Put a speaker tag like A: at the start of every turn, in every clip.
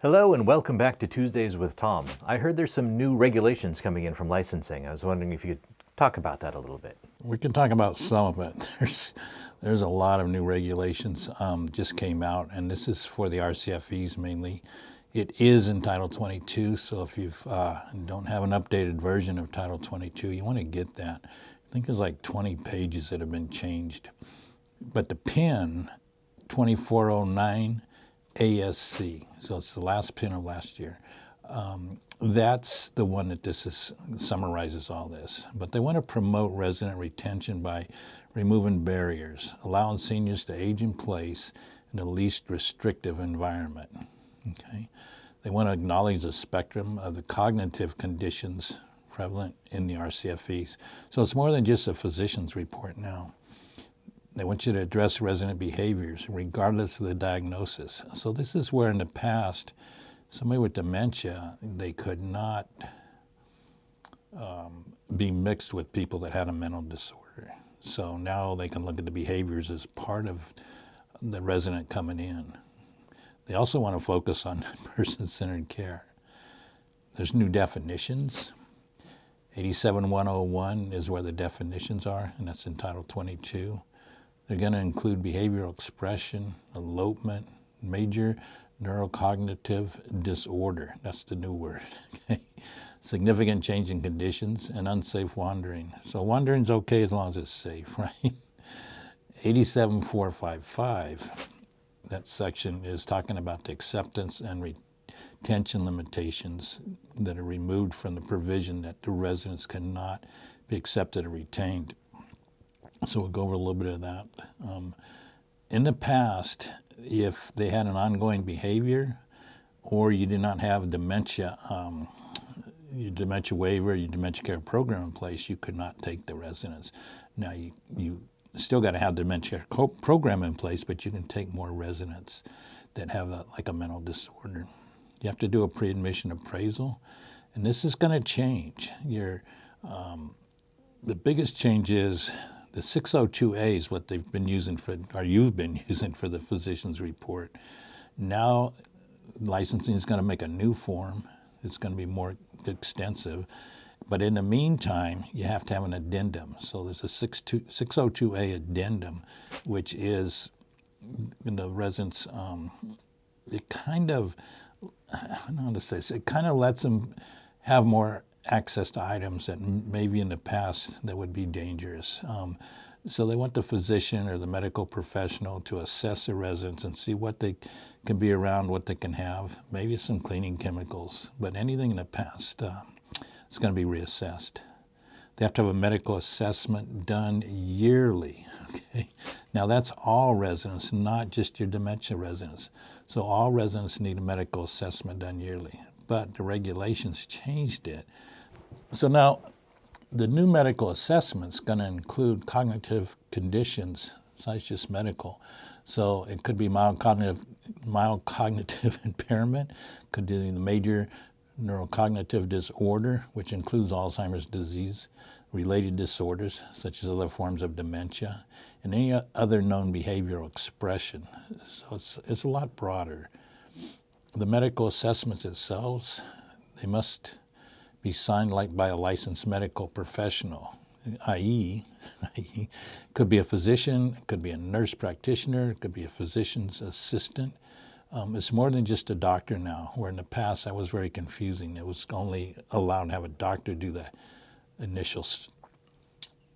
A: Hello and welcome back to Tuesdays with Tom. I heard there's some new regulations coming in from licensing. I was wondering if you could talk about that a little bit.
B: We can talk about some of it. There's a lot of new regulations just came out, and this is for the RCFEs mainly. It is in Title 22, so if you don't have an updated version of Title 22, you want to get that. I think there's like 20 pages that have been changed. But the PIN 2409 ASC, so it's the last PIN of last year. That's the one that summarizes all this. But they want to promote resident retention by removing barriers, allowing seniors to age in place in the least restrictive environment. Okay, they want to acknowledge the spectrum of the cognitive conditions prevalent in the RCFEs. So it's more than just a physician's report now. They want you to address resident behaviors regardless of the diagnosis. So this is where in the past, somebody with dementia, they could not be mixed with people that had a mental disorder. So now they can look at the behaviors as part of the resident coming in. They also want to focus on person-centered care. There's new definitions. 87101 is where the definitions are, and that's in Title 22. They're going to include behavioral expression, elopement, major neurocognitive disorder. That's the new word. Okay. Significant change in conditions and unsafe wandering. So wandering's okay as long as it's safe, right? 87455, that section is talking about the acceptance and retention limitations that are removed from the provision that the residents cannot be accepted or retained. So we'll go over a little bit of that. In the past, if they had an ongoing behavior or you did not have dementia, your dementia waiver, your dementia care program in place, you could not take the residents. Now you still got to have the dementia program in place, but you can take more residents that have like a mental disorder. You have to do a pre-admission appraisal, and this is going to change. The biggest change is the 602A is what they've been using you've been using for the physician's report. Now, licensing is going to make a new form. It's going to be more extensive. But in the meantime, you have to have an addendum. So there's a 602A addendum, which is, the residents, it kind of, I don't know how to say this, it kind of lets them have more access to items that maybe in the past that would be dangerous. So they want the physician or the medical professional to assess the residents and see what they can be around, what they can have, maybe some cleaning chemicals, but anything in the past, it's going to be reassessed. They have to have a medical assessment done yearly. Okay? Now that's all residents, not just your dementia residents. So all residents need a medical assessment done yearly, but the regulations changed it. So now the new medical assessment is going to include cognitive conditions, besides just medical. So it could be mild cognitive impairment, could be the major neurocognitive disorder, which includes Alzheimer's disease, related disorders such as other forms of dementia, and any other known behavioral expression. So it's a lot broader. The medical assessments themselves, they must be signed by a licensed medical professional, i.e., could be a physician, it could be a nurse practitioner, it could be a physician's assistant. It's more than just a doctor now, where in the past that was very confusing. It was only allowed to have a doctor do the initial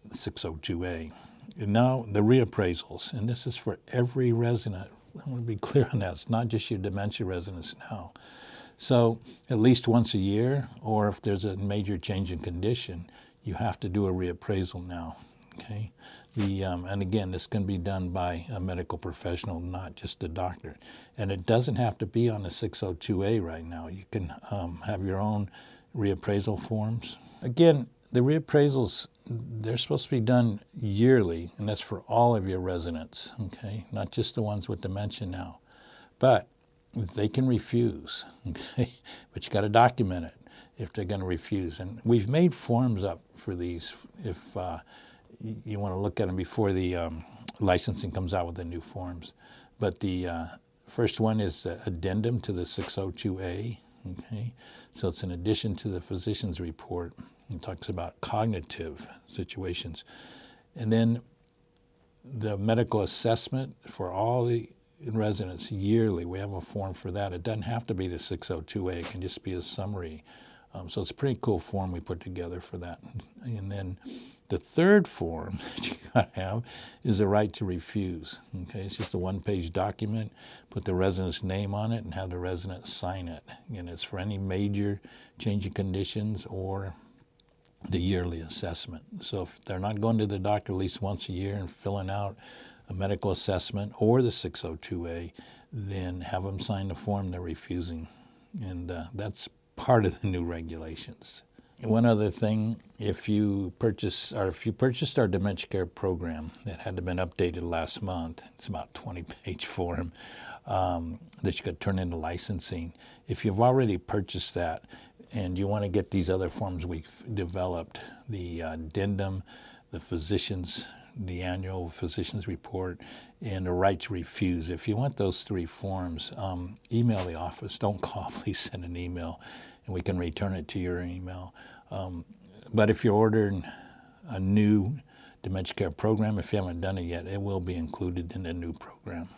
B: 602A. And now the reappraisals, and this is for every resident. I want to be clear on that. It's not just your dementia residents now. So at least once a year, or if there's a major change in condition, you have to do a reappraisal now. Okay, and again, this can be done by a medical professional, not just a doctor. And it doesn't have to be on the 602A right now. You can have your own reappraisal forms. Again, the reappraisals, they're supposed to be done yearly, and that's for all of your residents, okay, not just the ones with dementia now. But they can refuse, okay, but you got to document it if they're going to refuse. And we've made forms up for these if you want to look at them before the licensing comes out with the new forms. But the First one is the addendum to the 602A. Okay, so it's an addition to the physician's report. It talks about cognitive situations. And then the medical assessment for all the residents yearly, we have a form for that. It doesn't have to be the 602A, it can just be a summary. So it's a pretty cool form we put together for that. And then the third form that you gotta have is the right to refuse. Okay, it's just a one-page document, put the resident's name on it and have the resident sign it. And it's for any major change in conditions or the yearly assessment. So if they're not going to the doctor at least once a year and filling out a medical assessment or the 602A, then have them sign the form they're refusing. And that's part of the new regulations. And one other thing, if you purchased our Dementia Care program that had been updated last month, it's about a 20-page form that you could turn into licensing. If you've already purchased that and you want to get these other forms we've developed, the addendum, the annual physician's report, and the right to refuse. If you want those three forms, email the office. Don't call, please send an email, and we can return it to your email. But if you're ordering a new Dementia Care program, if you haven't done it yet, it will be included in the new program.